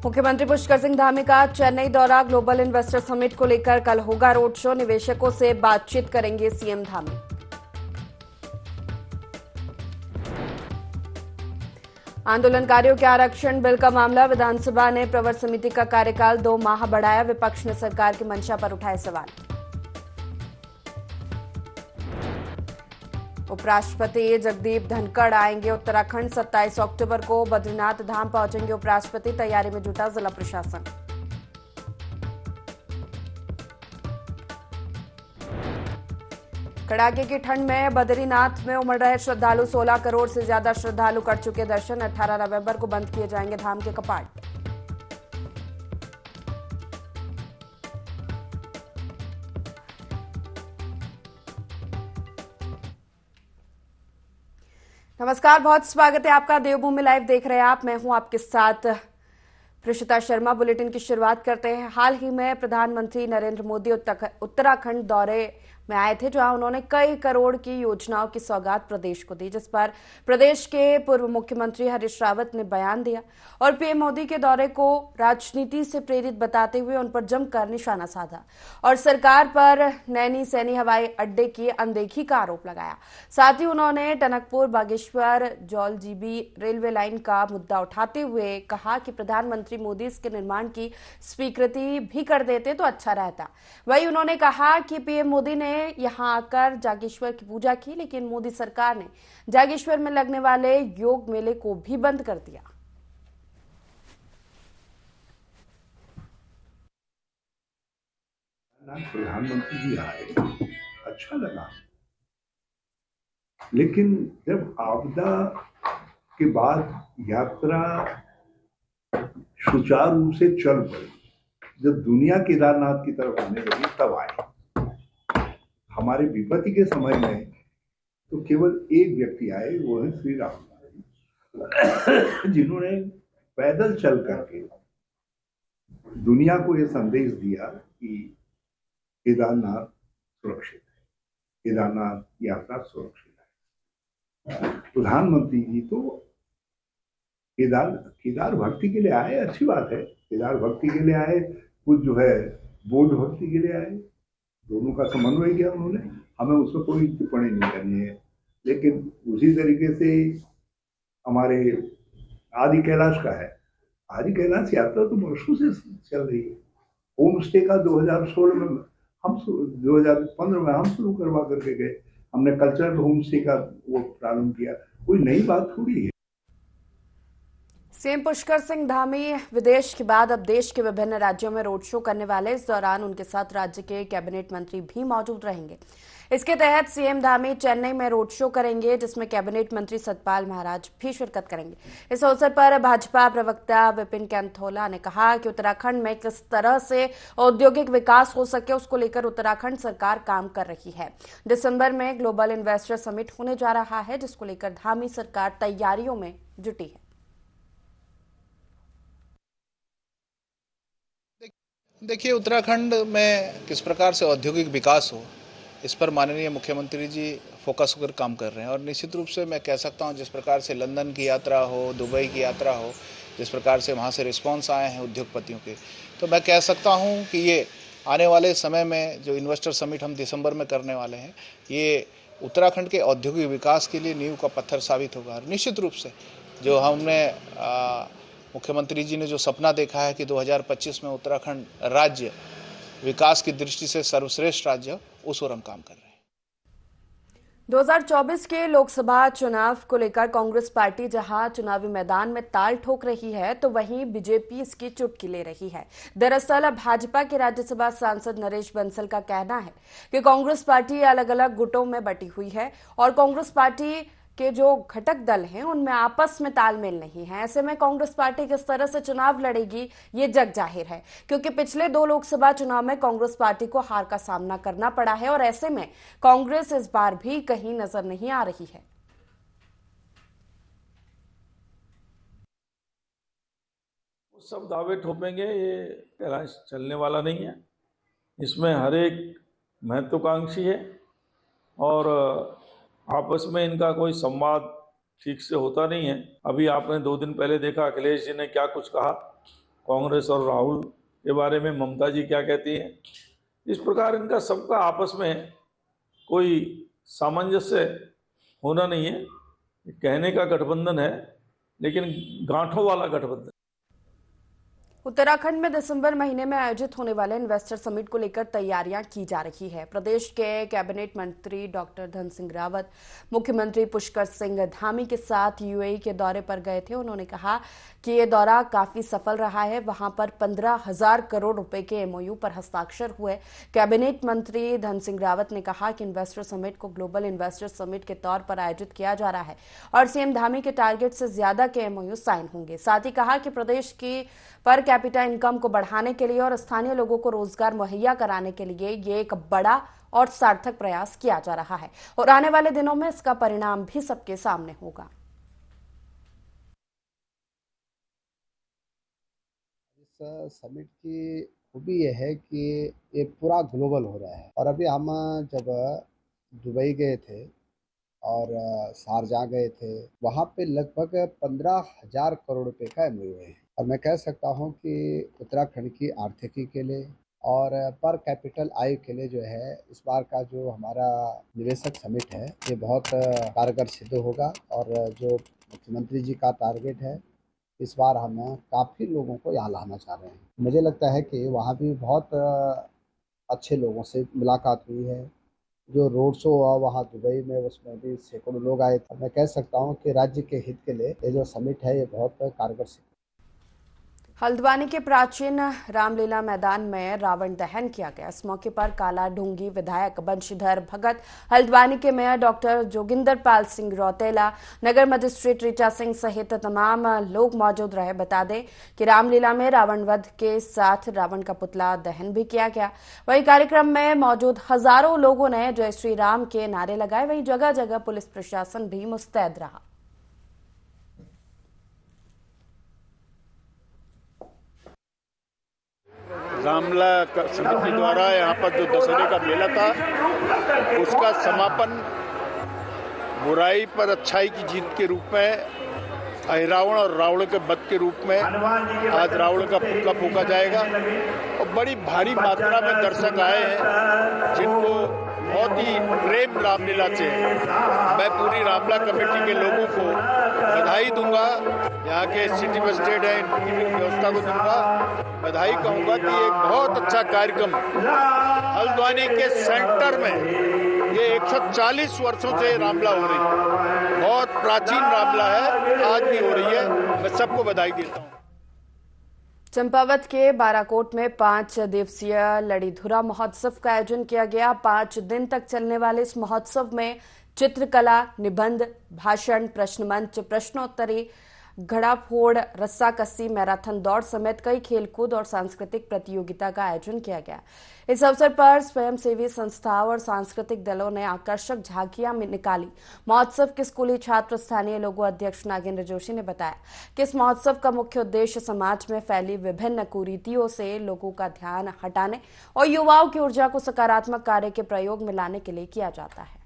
मुख्यमंत्री पुष्कर सिंह धामी का चेन्नई दौरा। ग्लोबल इन्वेस्टर समिट को लेकर कल होगा रोड शो। निवेशकों से बातचीत करेंगे सीएम धामी। आंदोलनकारियों के आरक्षण बिल का मामला। विधानसभा ने प्रवर समिति का कार्यकाल 2 माह बढ़ाया। विपक्ष ने सरकार की मंशा पर उठाए सवाल। उपराष्ट्रपति जगदीप धनखड़ आएंगे उत्तराखंड। 27 अक्टूबर को बद्रीनाथ धाम पहुंचेंगे उपराष्ट्रपति। तैयारी में जुटा जिला प्रशासन। कड़ाके की ठंड में बद्रीनाथ में उमड़ रहे श्रद्धालु। 16 करोड़ से ज्यादा श्रद्धालु कर चुके दर्शन। 18 नवंबर को बंद किए जाएंगे धाम के कपाट। नमस्कार, बहुत स्वागत है आपका। देवभूमि लाइव देख रहे हैं आप। मैं हूं आपके साथ प्रिशिता शर्मा। बुलेटिन की शुरुआत करते हैं। हाल ही में प्रधानमंत्री नरेंद्र मोदी उत्तराखंड दौरे में आए थे, जहां उन्होंने कई करोड़ की योजनाओं की सौगात प्रदेश को दी, जिस पर प्रदेश के पूर्व मुख्यमंत्री हरीश रावत ने बयान दिया और पीएम मोदी के दौरे को राजनीति से प्रेरित बताते हुए उन पर जमकर निशाना साधा और सरकार पर नैनी सैनी हवाई अड्डे की अनदेखी का आरोप लगाया। साथ ही उन्होंने टनकपुर बागेश्वर जौलजीबी रेलवे लाइन का मुद्दा उठाते हुए कहा कि प्रधानमंत्री मोदी इसके निर्माण की स्वीकृति भी कर देते तो अच्छा रहता। वहीं उन्होंने कहा कि पीएम मोदी ने यहां आकर जागेश्वर की पूजा की, लेकिन मोदी सरकार ने जागेश्वर में लगने वाले योग मेले को भी बंद कर दिया। प्रधानमंत्री जी आए, अच्छा लगा, लेकिन जब आपदा के बाद यात्रा सुचारू रूप से चल पड़ी, जब दुनिया केदारनाथ की तरफ आने लगी, तब आए। हमारे विपत्ति के समय में तो केवल एक व्यक्ति आए, वो है श्री राम, जिन्होंने पैदल चल करके दुनिया को यह संदेश दिया कि केदारनाथ सुरक्षित है, केदारनाथ यात्रा सुरक्षित है। प्रधानमंत्री जी तो केदार भक्ति के लिए आए, अच्छी बात है, केदार भक्ति के लिए आए, कुछ जो है बौद्ध भक्ति के लिए आए, दोनों का समन्वय किया उन्होंने। हमें उसमें कोई टिप्पणी नहीं करनी है, लेकिन उसी तरीके से हमारे आदि कैलाश का है। आदि कैलाश यात्रा तो वर्षों से चल रही है। होम स्टे का 2016 में 2015 में हम शुरू करवा करके गए। हमने कल्चरल होम स्टे का वो प्रारंभ किया। कोई नई बात थोड़ी है। सीएम पुष्कर सिंह धामी विदेश के बाद अब देश के विभिन्न राज्यों में रोड शो करने वाले। इस दौरान उनके साथ राज्य के कैबिनेट मंत्री भी मौजूद रहेंगे। इसके तहत सीएम धामी चेन्नई में रोड शो करेंगे, जिसमें कैबिनेट मंत्री सतपाल महाराज भी शिरकत करेंगे। इस अवसर पर भाजपा प्रवक्ता विपिन कैंथोला ने कहा कि उत्तराखंड में किस तरह से औद्योगिक विकास हो सके, उसको लेकर उत्तराखंड सरकार काम कर रही है। दिसंबर में ग्लोबल इन्वेस्टर समिट होने जा रहा है, जिसको लेकर धामी सरकार तैयारियों में जुटी है। देखिए, उत्तराखंड में किस प्रकार से औद्योगिक विकास हो, इस पर माननीय मुख्यमंत्री जी फोकस कर काम कर रहे हैं। और निश्चित रूप से मैं कह सकता हूं, जिस प्रकार से लंदन की यात्रा हो, दुबई की यात्रा हो, जिस प्रकार से वहां से रिस्पांस आए हैं उद्योगपतियों के, तो मैं कह सकता हूं कि ये आने वाले समय में जो इन्वेस्टर समिट हम दिसंबर में करने वाले हैं, ये उत्तराखंड के औद्योगिक विकास के लिए नींव का पत्थर साबित होगा। और निश्चित रूप से जो हमने मुख्यमंत्री जी ने जो सपना देखा है कि 2025 में उत्तराखंड राज्य विकास की दृष्टि से सर्वश्रेष्ठ राज्य, उस ओर हम काम कर रहे हैं। 2024 के लोकसभा चुनाव को लेकर कांग्रेस पार्टी जहां चुनावी मैदान में ताल ठोक रही है, तो वहीं बीजेपी इसकी चुटकी ले रही है। दरअसल भाजपा के राज्यसभा सांसद नरेश बंसल का कहना है कि कांग्रेस पार्टी अलग अलग गुटों में बटी हुई है और कांग्रेस पार्टी के जो घटक दल हैं उनमें आपस में तालमेल नहीं है। ऐसे में कांग्रेस पार्टी किस तरह से चुनाव लड़ेगी, ये जग जाहिर है, क्योंकि पिछले 2 लोकसभा चुनाव में कांग्रेस पार्टी को हार का सामना करना पड़ा है और ऐसे में कांग्रेस इस बार भी कहीं नजर नहीं आ रही है। सब दावे ठोपेंगे, ये चलने वाला नहीं है। इसमें हर एक महत्वाकांक्षी है और आपस में इनका कोई संवाद ठीक से होता नहीं है। अभी आपने 2 दिन पहले देखा अखिलेश जी ने क्या कुछ कहा कांग्रेस और राहुल के बारे में ममता जी क्या कहती हैं। इस प्रकार इनका सबका आपस में कोई सामंजस्य होना नहीं है। कहने का गठबंधन है लेकिन गांठों वाला गठबंधन। उत्तराखंड में दिसंबर महीने में आयोजित होने वाले इन्वेस्टर समिट को लेकर तैयारियां की जा रही है। प्रदेश के कैबिनेट मंत्री डॉक्टर धन सिंह रावत मुख्यमंत्री पुष्कर सिंह धामी के साथ यूएई के दौरे पर गए थे। उन्होंने कहा कि ये दौरा काफी सफल रहा है। वहां पर 15,000 करोड़ रुपए के एमओयू पर हस्ताक्षर हुए। कैबिनेट मंत्री धन सिंह रावत ने कहा कि इन्वेस्टर समिट को ग्लोबल इन्वेस्टर समिट के तौर पर आयोजित किया जा रहा है और सीएम धामी के टारगेट से ज्यादा के एमओयू साइन होंगे। साथ ही कहा कि प्रदेश की पर कैपिटा इनकम को बढ़ाने के लिए और स्थानीय लोगों को रोजगार मुहैया कराने के लिए ये एक बड़ा और सार्थक प्रयास किया जा रहा है और आने वाले दिनों में इसका परिणाम भी सबके सामने होगा। इस समिट की खूबी यह है कि ये पूरा ग्लोबल हो रहा है। और अभी हम जब दुबई गए थे और शारजाह गए थे, वहाँ पे लगभग 15,000 करोड़ रुपए का एमओयू है। और मैं कह सकता हूँ कि उत्तराखंड की आर्थिकी के लिए और पर कैपिटल आय के लिए जो है इस बार का जो हमारा निवेशक समिट है ये बहुत कारगर सिद्ध होगा। और जो मुख्यमंत्री जी का टारगेट है इस बार हम काफ़ी लोगों को यहाँ लाना चाह रहे हैं। मुझे लगता है कि वहाँ भी बहुत अच्छे लोगों से मुलाकात हुई है। जो रोड शो हुआ वहाँ दुबई में उसमें भी सैकड़ों लोग आए थे। मैं कह सकता हूँ कि राज्य के हित के लिए ये जो समिट है ये बहुत कारगर सिद्ध। हल्द्वानी के प्राचीन रामलीला मैदान में रावण दहन किया गया। इस मौके पर काला ढूंगी विधायक बंशीधर भगत, हल्द्वानी के मेयर डॉक्टर जोगिंदर पाल सिंह रौतेला, नगर मजिस्ट्रेट ऋचा सिंह सहित तमाम लोग मौजूद रहे। बता दें कि रामलीला में रावण वध के साथ रावण का पुतला दहन भी किया गया। वहीं कार्यक्रम में मौजूद हजारों लोगों ने जय श्री राम के नारे लगाए। वहीं जगह जगह पुलिस प्रशासन भी मुस्तैद रहा। रामला समिति द्वारा यहाँ पर जो दशहरे का मेला था उसका समापन बुराई पर अच्छाई की जीत के रूप में अहिरावण और रावण के वध के रूप में आज रावण का पुतला फूंका जाएगा। और बड़ी भारी मात्रा में दर्शक आए हैं जिनको बहुत ही प्रेम रामलीला से मैं पूरी रामला कमेटी के लोगों को बधाई दूंगा। यहाँ के सिटी मजिस्ट्रेट है इनकी भी व्यवस्था को दूंगा बधाई कहूँगा कि एक बहुत अच्छा कार्यक्रम हल्द्वानी के सेंटर में ये 140 वर्षों से रामला हो रही है। बहुत प्राचीन रामला है, आज भी हो रही है। मैं सबको बधाई देता हूँ। चंपावत के बाराकोट में 5 दिवसीय लड़ीधुरा महोत्सव का आयोजन किया गया। 5 दिन तक चलने वाले इस महोत्सव में चित्रकला, निबंध, भाषण, प्रश्न मंच, प्रश्नोत्तरी, घड़ा फोड़, रस्सा कस्सी, मैराथन दौड़ समेत कई खेलकूद और सांस्कृतिक प्रतियोगिता का आयोजन किया गया। इस अवसर पर स्वयंसेवी संस्थाओं और सांस्कृतिक दलों ने आकर्षक झांकियां निकाली। महोत्सव के स्कूली छात्र स्थानीय लोगों अध्यक्ष नागेंद्र जोशी ने बताया कि इस महोत्सव का मुख्य उद्देश्य समाज में फैली विभिन्न कुरीतियों से लोगों का ध्यान हटाने और युवाओं की ऊर्जा को सकारात्मक कार्य के प्रयोग में लाने के लिए किया जाता है।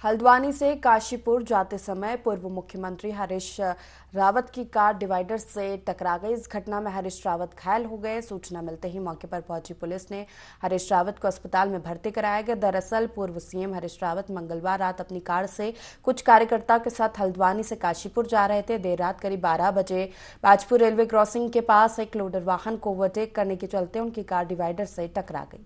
हल्द्वानी से काशीपुर जाते समय पूर्व मुख्यमंत्री हरीश रावत की कार डिवाइडर से टकरा गई। इस घटना में हरीश रावत घायल हो गए। सूचना मिलते ही मौके पर पहुंची पुलिस ने हरीश रावत को अस्पताल में भर्ती कराया गया। दरअसल पूर्व सीएम हरीश रावत मंगलवार रात अपनी कार से कुछ कार्यकर्ताओं के साथ हल्द्वानी से काशीपुर जा रहे थे। देर रात करीब 12 बजे बाजपुर रेलवे क्रॉसिंग के पास एक लोडर वाहन को ओवरटेक करने के चलते उनकी कार डिवाइडर से टकरा गई।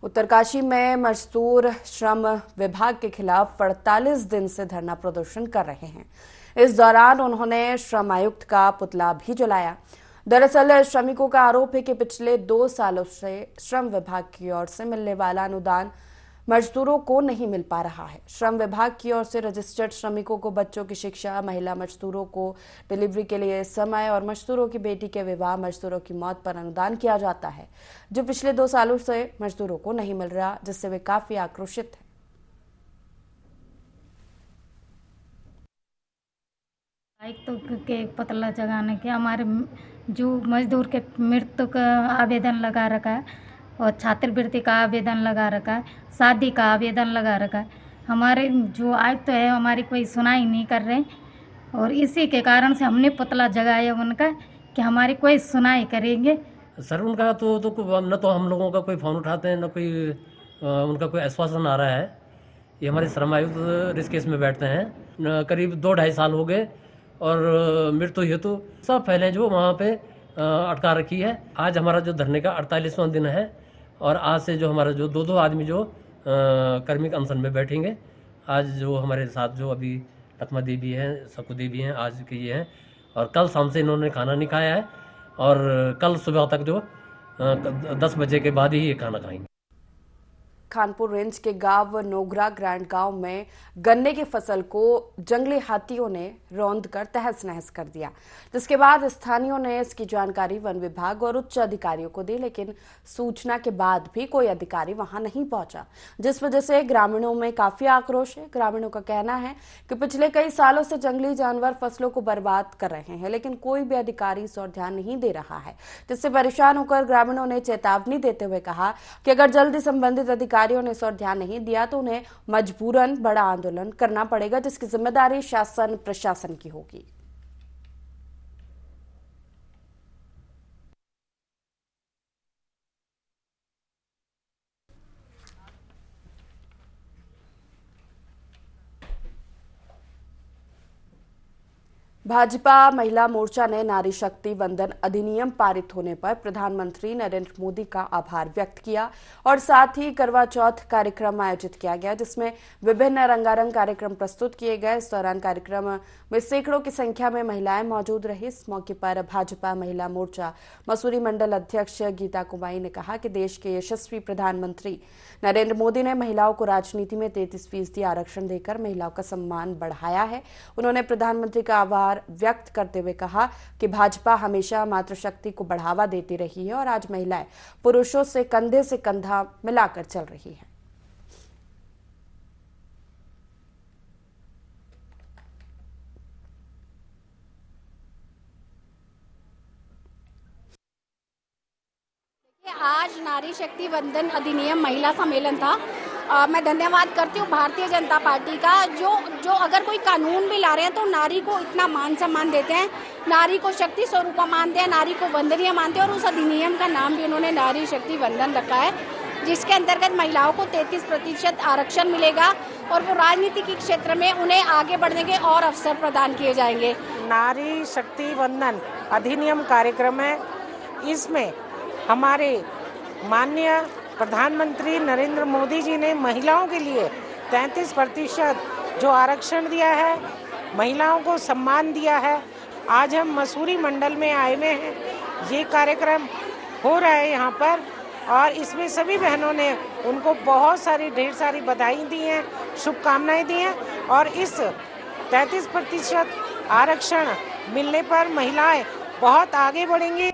उत्तरकाशी में मजदूर श्रम विभाग के खिलाफ 48 दिन से धरना प्रदर्शन कर रहे हैं। इस दौरान उन्होंने श्रम आयुक्त का पुतला भी जलाया। दरअसल श्रमिकों का आरोप है कि पिछले 2 सालों से श्रम विभाग की ओर से मिलने वाला अनुदान मजदूरों को नहीं मिल पा रहा है। श्रम विभाग की ओर से रजिस्टर्ड श्रमिकों को बच्चों की शिक्षा, महिला मजदूरों को डिलीवरी के लिए समय और मजदूरों की बेटी के विवाह, मजदूरों की मौत पर अनुदान किया जाता है, जो पिछले 2 सालों से मजदूरों को नहीं मिल रहा, जिससे वे काफी आक्रोशित हैं। तो के पतला जगाने के हमारे जो मजदूर के मृत्यु का आवेदन लगा रखा है और छात्रवृत्ति का आवेदन लगा रखा है, शादी का आवेदन लगा रखा है। हमारे जो आयुक्त है हमारी कोई सुनाई नहीं कर रहे और इसी के कारण से हमने पुतला जगाया उनका कि हमारी कोई सुनाई करेंगे। सर उनका तो न तो हम लोगों का कोई फ़ोन उठाते हैं, न कोई उनका कोई आश्वासन आ रहा है। ये हमारे श्रम आयुक्त इस केस में बैठते हैं, करीब 2-2.5 साल हो गए और मृत्यु हेतु सब पहले जो वहाँ पे अटका रखी है। आज हमारा जो धरने का 48वां दिन है और आज से जो हमारा जो 2-2 आदमी जो कर्मिक अनशन में बैठेंगे। आज जो हमारे साथ जो अभी लक्ष्मा देवी हैं, सकू देवी हैं, आज के ये हैं और कल शाम से इन्होंने खाना नहीं खाया है और कल सुबह तक जो 10 बजे के बाद ही ये खाना खाएंगे। खानपुर रेंज के गांव नोगरा ग्रैंड गांव में गन्ने की फसल को जंगली हाथियों ने रौंद कर तहस नहस कर दिया, जिसके बाद स्थानीयों ने इसकी जानकारी वन विभाग और उच्च अधिकारियों को दी, लेकिन सूचना के बाद भी कोई अधिकारी वहां नहीं पहुंचा, जिस वजह से ग्रामीणों में काफी आक्रोश है। ग्रामीणों का कहना है कि पिछले कई सालों से जंगली जानवर फसलों को बर्बाद कर रहे हैं, लेकिन कोई भी अधिकारी इस ओर ध्यान नहीं दे रहा है, जिससे परेशान होकर ग्रामीणों ने चेतावनी देते हुए कहा कि अगर जल्दी संबंधित अधिकारियों ने इस ओर ध्यान नहीं दिया तो उन्हें मजबूरन बड़ा आंदोलन करना पड़ेगा, जिसकी जिम्मेदारी शासन प्रशासन की होगी। भाजपा महिला मोर्चा ने नारी शक्ति वंदन अधिनियम पारित होने पर प्रधानमंत्री नरेंद्र मोदी का आभार व्यक्त किया और साथ ही करवा चौथ कार्यक्रम आयोजित किया गया, जिसमें विभिन्न रंगारंग कार्यक्रम प्रस्तुत किए गए। इस दौरान कार्यक्रम में सैकड़ों की संख्या में महिलाएं मौजूद रही। इस मौके पर भाजपा महिला मोर्चा मसूरी मंडल अध्यक्ष गीता कुमाई ने कहा कि देश के यशस्वी प्रधानमंत्री नरेंद्र मोदी ने महिलाओं को राजनीति में 33% आरक्षण देकर महिलाओं का सम्मान बढ़ाया है। उन्होंने प्रधानमंत्री का आभार व्यक्त करते हुए कहा कि भाजपा हमेशा मातृशक्ति को बढ़ावा देती रही है और आज महिलाएं पुरुषों से कंधा मिलाकर चल रही है। आज नारी शक्ति वंदन अधिनियम महिला सम्मेलन था। मैं धन्यवाद करती हूँ भारतीय जनता पार्टी का, जो अगर कोई कानून भी ला रहे हैं तो नारी को इतना मान सम्मान देते हैं, नारी को शक्ति स्वरूप मानते हैं, नारी को वंदनीय मानते हैं और उस अधिनियम का नाम भी उन्होंने नारी शक्ति वंदन रखा है, जिसके अंतर्गत महिलाओं को 33% आरक्षण मिलेगा और वो राजनीति के क्षेत्र में उन्हें आगे बढ़ने के और अवसर प्रदान किए जाएंगे। नारी शक्ति वंदन अधिनियम कार्यक्रम है। इसमें हमारे माननीय प्रधानमंत्री नरेंद्र मोदी जी ने महिलाओं के लिए 33% जो आरक्षण दिया है, महिलाओं को सम्मान दिया है। आज हम मसूरी मंडल में आए हुए हैं, ये कार्यक्रम हो रहा है यहाँ पर और इसमें सभी बहनों ने उनको बहुत सारी ढेर सारी बधाई दी हैं, शुभकामनाएं दी हैं और इस 33% आरक्षण मिलने पर महिलाएं बहुत आगे बढ़ेंगी।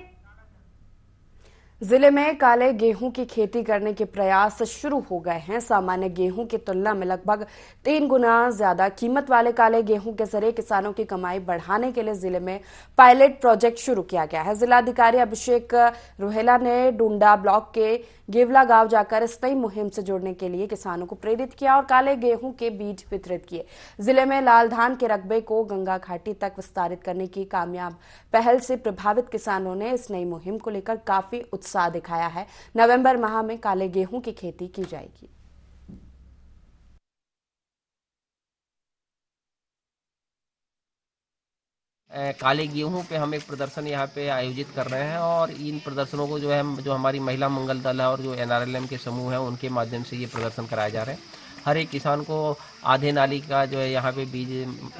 जिले में काले गेहूं की खेती करने के प्रयास शुरू हो गए हैं। सामान्य गेहूं की तुलना में लगभग 3 गुना ज्यादा कीमत वाले काले गेहूं के जरिए किसानों की कमाई बढ़ाने के लिए जिले में पायलट प्रोजेक्ट शुरू किया गया है। जिलाधिकारी अभिषेक रोहेला ने डुंडा ब्लॉक के गेवला गांव जाकर इस नई मुहिम से जुड़ने के लिए किसानों को प्रेरित किया और काले गेहूं के बीज वितरित किए। जिले में लाल धान के रकबे को गंगा घाटी तक विस्तारित करने की कामयाब पहल से प्रभावित किसानों ने इस नई मुहिम को लेकर काफी उत्साह दिखाया है। नवंबर माह में काले गेहूं की खेती की जाएगी। काले गेहूं पे हम एक प्रदर्शन यहाँ पे आयोजित कर रहे हैं और इन प्रदर्शनों को जो है जो हमारी महिला मंगल दल है और जो NRLM के समूह हैं उनके माध्यम से ये प्रदर्शन कराए जा रहे हैं। हर एक किसान को आधे नाली का जो है यहाँ पे बीज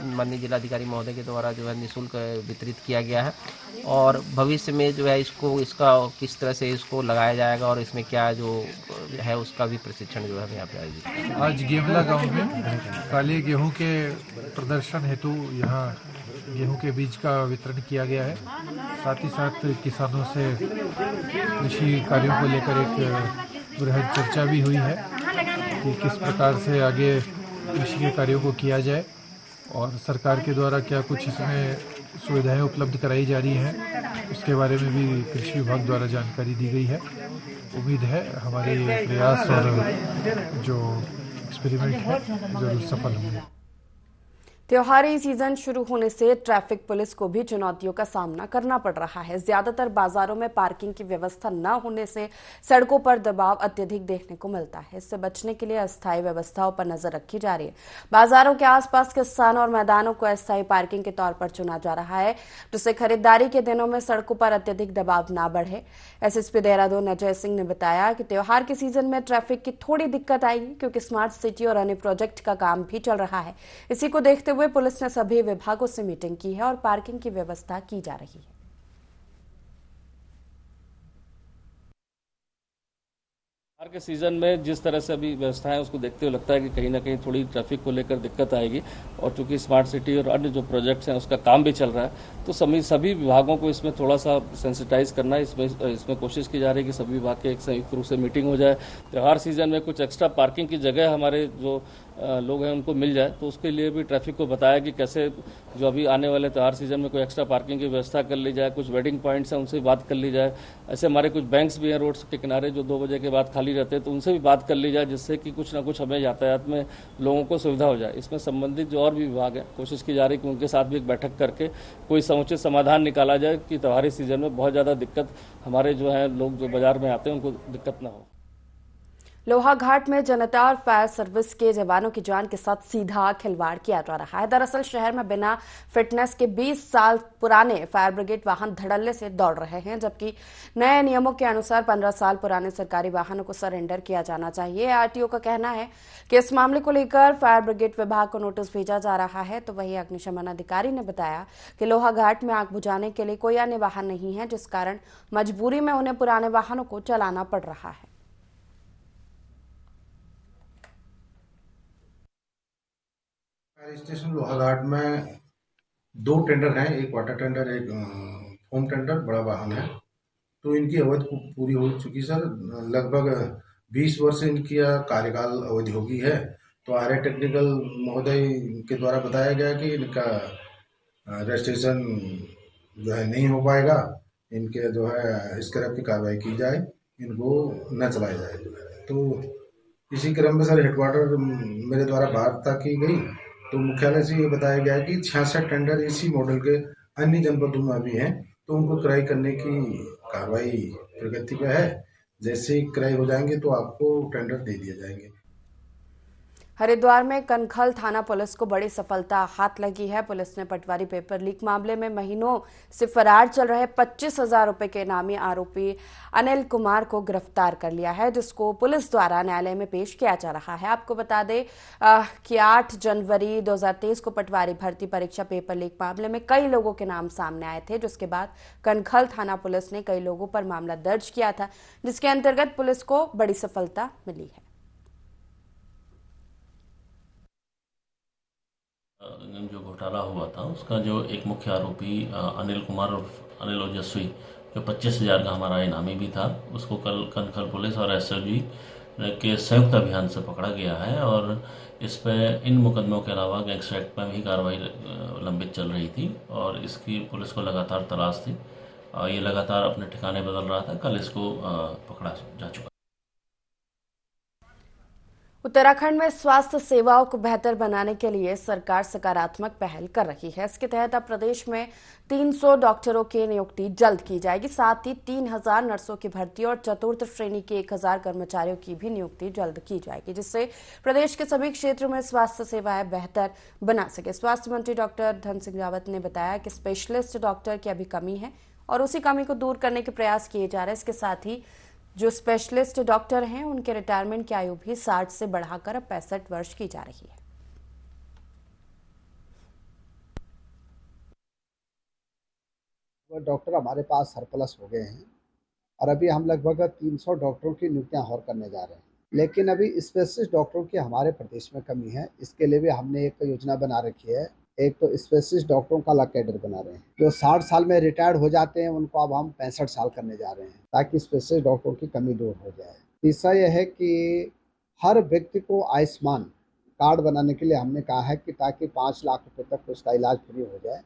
माननीय जिलाधिकारी महोदय के द्वारा जो है निःशुल्क वितरित किया गया है। और भविष्य में जो है इसका किस तरह से इसको लगाया जाएगा और इसमें क्या जो है उसका भी प्रशिक्षण जो है यहाँ पे आयोजित। आज गेवला गांव में काले गेहूं के प्रदर्शन हेतु यहाँ गेहूं के बीज का वितरण किया गया है। साथ ही साथ किसानों से कृषि कार्यों को लेकर एक बृहद चर्चा भी हुई है कि किस प्रकार से आगे कृषि के कार्यों को किया जाए और सरकार के द्वारा क्या कुछ इसमें सुविधाएं उपलब्ध कराई जा रही हैं, उसके बारे में भी कृषि विभाग द्वारा जानकारी दी गई है। उम्मीद है हमारे प्रयास और जो एक्सपेरिमेंट है जरूर सफल होंगे। त्योहारी सीजन शुरू होने से ट्रैफिक पुलिस को भी चुनौतियों का सामना करना पड़ रहा है। ज्यादातर बाजारों में पार्किंग की व्यवस्था न होने से सड़कों पर दबाव अत्यधिक देखने को मिलता है। इससे बचने के लिए अस्थायी व्यवस्थाओं पर नजर रखी जा रही है। बाजारों के आसपास के स्थानों और मैदानों को अस्थायी पार्किंग के तौर पर चुना जा रहा है, जिससे खरीदारी के दिनों में सड़कों पर अत्यधिक दबाव न बढ़े। एसएसपी देहरादून अजय सिंह ने बताया कि त्योहार के सीजन में ट्रैफिक की थोड़ी दिक्कत आएगी, क्योंकि स्मार्ट सिटी और अन्य प्रोजेक्ट का काम भी चल रहा है। इसी को देखते हुए पुलिस ने सभी विभागों से मीटिंग की है और पार्किंग की व्यवस्था की जा रही है। त्योहार के सीजन में जिस तरह से अभी व्यवस्था है उसको देखते हुए लगता है कि कहीं ना कहीं थोड़ी ट्रैफिक को लेकर दिक्कत आएगी। और चूंकि स्मार्ट सिटी और अन्य जो प्रोजेक्ट्स हैं उसका काम भी चल रहा है, तो सभी विभागों को इसमें थोड़ा सा सेंसिटाइज करना है। इसमें कोशिश की जा रही है कि सभी विभाग के एक संयुक्त रूप से मीटिंग हो जाए। त्योहार सीजन में कुछ एक्स्ट्रा पार्किंग की जगह हमारे जो लोग हैं उनको मिल जाए, तो उसके लिए भी ट्रैफिक को बताया कि कैसे जो अभी आने वाले त्योहार सीजन में कोई एक्स्ट्रा पार्किंग की व्यवस्था कर ली जाए। कुछ वेडिंग पॉइंट्स हैं उनसे बात कर ली जाए। ऐसे हमारे कुछ बैंक्स भी हैं रोड्स के किनारे जो 2 बजे के बाद खाली रहते हैं, तो उनसे भी बात कर ली जाए, जिससे कि कुछ ना कुछ हमें यातायात में लोगों को सुविधा हो जाए। इसमें संबंधित जो और भी विभाग हैं कोशिश की जा रही है कि उनके साथ भी एक बैठक करके कोई समुचित समाधान निकाला जाए कि त्योहारी सीजन में बहुत ज़्यादा दिक्कत हमारे जो है लोग जो बाजार में आते हैं उनको दिक्कत ना हो। लोहाघाट में जनता और फायर सर्विस के जवानों की जान के साथ सीधा खिलवाड़ किया जा रहा है। दरअसल शहर में बिना फिटनेस के 20 साल पुराने फायर ब्रिगेड वाहन धड़ल्ले से दौड़ रहे हैं, जबकि नए नियमों के अनुसार 15 साल पुराने सरकारी वाहनों को सरेंडर किया जाना चाहिए। आरटीओ का कहना है कि इस मामले को लेकर फायर ब्रिगेड विभाग को नोटिस भेजा जा रहा है। तो वहीं अग्निशमन अधिकारी ने बताया कि लोहाघाट में आग बुझाने के लिए कोई अन्य वाहन नहीं है, जिस कारण मजबूरी में उन्हें पुराने वाहनों को चलाना पड़ रहा है। फायर स्टेशन लोहाघाट में 2 टेंडर हैं, एक वाटर टेंडर, एक फोम टेंडर, बड़ा वाहन है। तो इनकी अवधि पूरी हो चुकी सर। लगभग 20 वर्ष इनकी कार्यकाल अवधि होगी है। तो आरए टेक्निकल महोदय के द्वारा बताया गया कि इनका रजिस्ट्रेशन जो है नहीं हो पाएगा, इनके जो है स्क्रैप की कार्रवाई की जाए, इनको न चलाया जाए जो है। तो इसी क्रम में सर हेडक्वार्टर मेरे द्वारा वार्ता की गई, तो मुख्यालय से ये बताया गया कि 66 टेंडर इसी मॉडल के अन्य जनपदों में भी हैं, तो उनको क्रय करने की कार्रवाई प्रगति पे है। जैसे ही क्रय हो जाएंगे तो आपको टेंडर दे दिए जाएंगे। हरिद्वार में कनखल थाना पुलिस को बड़ी सफलता हाथ लगी है। पुलिस ने पटवारी पेपर लीक मामले में महीनों से फरार चल रहे 25,000 रुपए के इनामी आरोपी अनिल कुमार को गिरफ्तार कर लिया है, जिसको पुलिस द्वारा न्यायालय में पेश किया जा रहा है। आपको बता दें कि 8 जनवरी 2023 को पटवारी भर्ती परीक्षा पेपर लीक मामले में कई लोगों के नाम सामने आए थे, जिसके बाद कनखल थाना पुलिस ने कई लोगों पर मामला दर्ज किया था, जिसके अंतर्गत पुलिस को बड़ी सफलता मिली है। जो घोटाला हुआ था उसका जो एक मुख्य आरोपी अनिल कुमार और अनिल ओजस्वी, जो 25,000 का हमारा इनामी भी था, उसको कल कनखल पुलिस और एसओजी के संयुक्त अभियान से पकड़ा गया है। और इस पे इन मुकदमों के अलावा गैंगस्टर एक्ट में भी कार्रवाई लंबित चल रही थी और इसकी पुलिस को लगातार तलाश थी। ये लगातार अपने ठिकाने बदल रहा था। कल इसको पकड़ा जा चुका। उत्तराखंड में स्वास्थ्य सेवाओं को बेहतर बनाने के लिए सरकार सकारात्मक पहल कर रही है। इसके तहत अब प्रदेश में 300 डॉक्टरों की नियुक्ति जल्द की जाएगी। साथ ही 3,000 नर्सों की भर्ती और चतुर्थ श्रेणी के 1,000 कर्मचारियों की भी नियुक्ति जल्द की जाएगी, जिससे प्रदेश के सभी क्षेत्रों में स्वास्थ्य सेवाएं बेहतर बना सके। स्वास्थ्य मंत्री डॉक्टर धन सिंह रावत ने बताया कि स्पेशलिस्ट डॉक्टर की अभी कमी है और उसी कमी को दूर करने के प्रयास किए जा रहे हैं। इसके साथ ही जो स्पेशलिस्ट डॉक्टर हैं उनके रिटायरमेंट की आयु भी 60 से बढ़ाकर अब 65 वर्ष की जा रही है। डॉक्टर हमारे पास सरप्लस हो गए हैं और अभी हम लगभग 300 डॉक्टरों की नियुक्तियां और करने जा रहे हैं, लेकिन अभी स्पेशलिस्ट डॉक्टरों की हमारे प्रदेश में कमी है। इसके लिए भी हमने एक योजना बना रखी है। एक तो स्पेशलिस्ट डॉक्टरों का अलग कैडर बना रहे हैं, जो 60 साल में रिटायर्ड हो जाते हैं उनको अब हम 65 साल करने जा रहे हैं, ताकि स्पेशलिस्ट डॉक्टरों की कमी दूर हो जाए। तीसरा यह है कि हर व्यक्ति को आयुष्मान कार्ड बनाने के लिए हमने कहा है कि ताकि 5 लाख रुपए तक उसका इलाज फ्री हो जाए।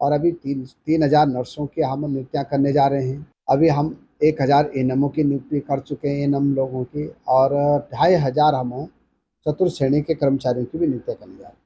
और अभी 3,000 नर्सों की हम नियुक्तियां करने जा रहे हैं। अभी हम 1,000 एएनएमओ की नियुक्ति कर चुके हैं, एएनएम लोगों की, और 2,500 हम चतुर्थ श्रेणी के कर्मचारियों की भी नियुक्ति करने जा रहे हैं।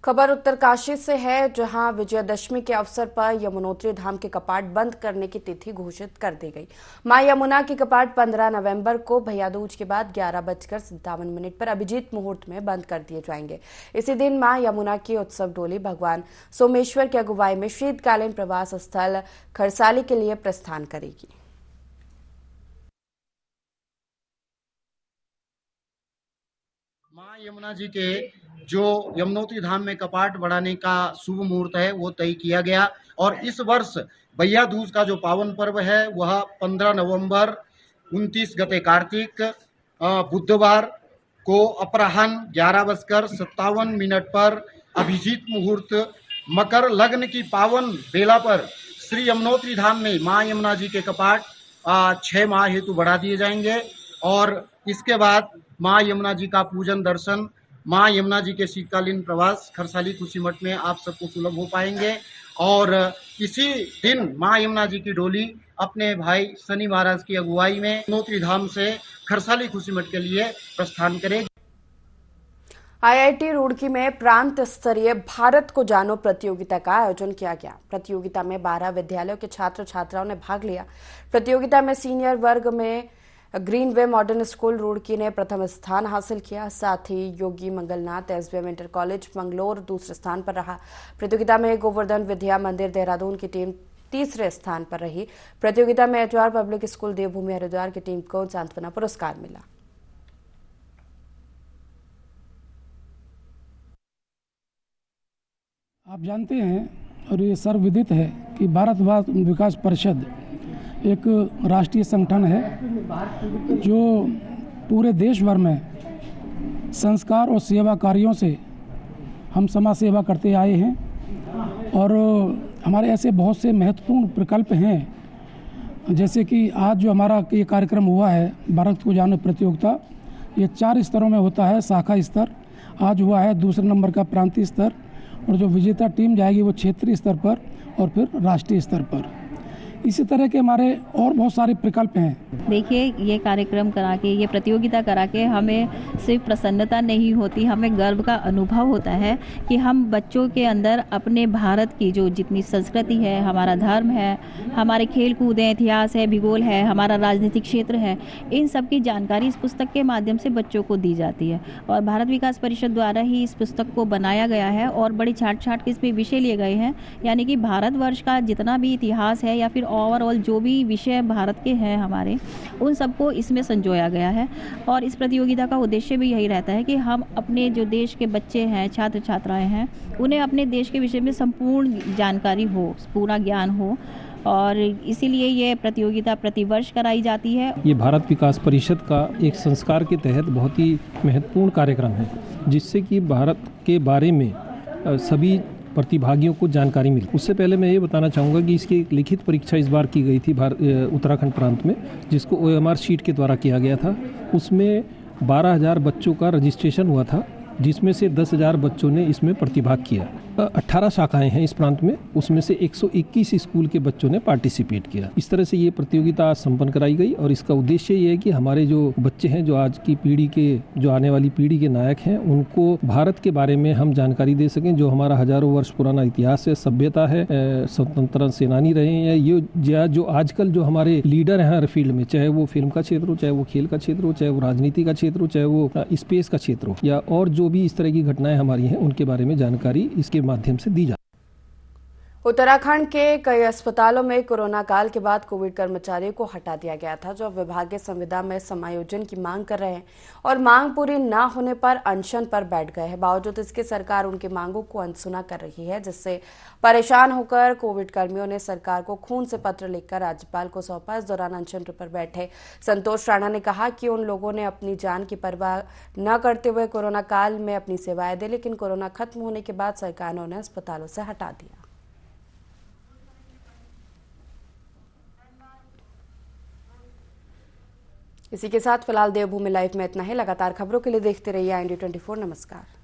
खबर उत्तरकाशी से है, जहां विजयदशमी के अवसर पर यमुनोत्री धाम के कपाट बंद करने की तिथि घोषित कर दी गई। मां यमुना के कपाट 15 नवंबर को भैया दूज के बाद 11:57 पर अभिजीत मुहूर्त में बंद कर दिए जाएंगे। इसी दिन मां यमुना की उत्सव डोली भगवान सोमेश्वर की अगुवाई में शीतकालीन प्रवास स्थल खरसाली के लिए प्रस्थान करेगी। मां यमुना जी के जो यमुनोत्री धाम में कपाट बढ़ाने का शुभ मुहूर्त है वो तय किया गया, और इस वर्ष भैया दूज का जो पावन पर्व है वह 15 नवंबर 29 गते कार्तिक बुधवार को अपराह्न 11:57 पर अभिजीत मुहूर्त मकर लग्न की पावन बेला पर श्री यमुनोत्री धाम में मां यमुना जी के कपाट 6 माह हेतु बढ़ा दिए जाएंगे। और इसके बाद मां यमुना जी का पूजन दर्शन, मां यमुना जी के शीतकालीन प्रवास खरसाली खुशीमठ में आप सबको सुलभ हो पाएंगे। और इसी दिन मां यमुना जी की डोली अपने भाई शनि महाराज की अगुवाई में यमुनोत्री धाम से खरसाली खुशीमठ के लिए प्रस्थान करेगी। आईआईटी रुड़की में प्रांत स्तरीय भारत को जानो प्रतियोगिता का आयोजन किया गया। प्रतियोगिता में 12 विद्यालयों के छात्र छात्राओं ने भाग लिया। प्रतियोगिता में सीनियर वर्ग में Green Way Modern School Roorkee ने प्रथम स्थान हासिल किया। साथ ही Yogi Mangalnath SBM inter college Mangalore दूसरे स्थान पर रहा। प्रतियोगिता में गोवर्धन विद्या मंदिर देहरादून की टीम तीसरे स्थान पर रही। प्रतियोगिता में एचआर पब्लिक स्कूल देवभूमि हरिद्वार की टीम को सांत्वना पुरस्कार मिला। आप जानते हैं और ये सर्वविदित है कि भारत विकास परिषद एक राष्ट्रीय संगठन है जो पूरे देश भर में संस्कार और सेवा कार्यों से हम समाज सेवा करते आए हैं। और हमारे ऐसे बहुत से महत्वपूर्ण प्रकल्प हैं, जैसे कि आज जो हमारा ये कार्यक्रम हुआ है भारत को जानो प्रतियोगिता, ये 4 स्तरों में होता है। शाखा स्तर आज हुआ है, दूसरे नंबर का प्रांतीय स्तर, और जो विजेता टीम जाएगी वो क्षेत्रीय स्तर पर और फिर राष्ट्रीय स्तर पर। इसी तरह के हमारे और बहुत सारे प्रकल्प हैं। देखिए, ये कार्यक्रम करा के, ये प्रतियोगिता करा के हमें सिर्फ प्रसन्नता नहीं होती, हमें गर्व का अनुभव होता है कि हम बच्चों के अंदर अपने भारत की जो जितनी संस्कृति है, हमारा धर्म है, हमारे खेल कूद है, इतिहास है, भूगोल है, हमारा राजनीतिक क्षेत्र है, इन सब की जानकारी इस पुस्तक के माध्यम से बच्चों को दी जाती है। और भारत विकास परिषद द्वारा ही इस पुस्तक को बनाया गया है और बड़ी छाट के इसमें विषय लिए गए हैं, यानी कि भारतवर्ष का जितना भी इतिहास है या फिर ओवरऑल जो भी विषय भारत के हैं हमारे, उन सबको इसमें संजोया गया है। और इस प्रतियोगिता का उद्देश्य भी यही रहता है कि हम अपने जो देश के बच्चे हैं, छात्र छात्राएं हैं, उन्हें अपने देश के विषय में संपूर्ण जानकारी हो, पूरा ज्ञान हो, और इसीलिए ये प्रतियोगिता प्रतिवर्ष कराई जाती है। ये भारत विकास परिषद का एक संस्कार के तहत बहुत ही महत्वपूर्ण कार्यक्रम है, जिससे कि भारत के बारे में सभी प्रतिभागियों को जानकारी मिली। उससे पहले मैं ये बताना चाहूँगा कि इसकी एक लिखित परीक्षा इस बार की गई थी उत्तराखंड प्रांत में, जिसको OMR शीट के द्वारा किया गया था। उसमें 12,000 बच्चों का रजिस्ट्रेशन हुआ था, जिसमें से 10,000 बच्चों ने इसमें प्रतिभाग किया। 18 शाखाएं हैं इस प्रांत में, उसमें से 121 स्कूल के बच्चों ने पार्टिसिपेट किया। इस तरह से ये प्रतियोगिता आज संपन्न कराई गई और इसका उद्देश्य ये है कि हमारे जो बच्चे हैं, जो आज की पीढ़ी के, जो आने वाली पीढ़ी के नायक हैं, उनको भारत के बारे में हम जानकारी दे सकें। जो हमारा हजारों वर्ष पुराना इतिहास है, सभ्यता है, स्वतंत्रता सेनानी रहे हैं, ये जो आजकल जो हमारे लीडर हैं हर फील्ड में, चाहे वो फिल्म का क्षेत्र हो, चाहे वो खेल का क्षेत्र हो, चाहे वो राजनीति का क्षेत्र हो, चाहे वो स्पेस का क्षेत्र हो, या और जो भी इस तरह की घटनाएं हमारी हैं, उनके बारे में जानकारी इसके माध्यम से दी जाती है। उत्तराखंड के कई अस्पतालों में कोरोना काल के बाद कोविड कर्मचारियों को हटा दिया गया था, जो विभागीय संविदा में समायोजन की मांग कर रहे हैं और मांग पूरी न होने पर अनशन पर बैठ गए हैं। बावजूद इसके सरकार उनकी मांगों को अनसुना कर रही है, जिससे परेशान होकर कोविड कर्मियों ने सरकार को खून से पत्र लिखकर राज्यपाल को सौंपा। इस दौरान अनशन पर बैठे संतोष राणा ने कहा कि उन लोगों ने अपनी जान की परवाह न करते हुए कोरोना काल में अपनी सेवाएं दी, लेकिन कोरोना खत्म होने के बाद सरकार ने उन्हें अस्पतालों से हटा दिया। इसी के साथ फिलहाल देवभूमि लाइव में इतना ही। लगातार खबरों के लिए देखते रहिए IND24। नमस्कार।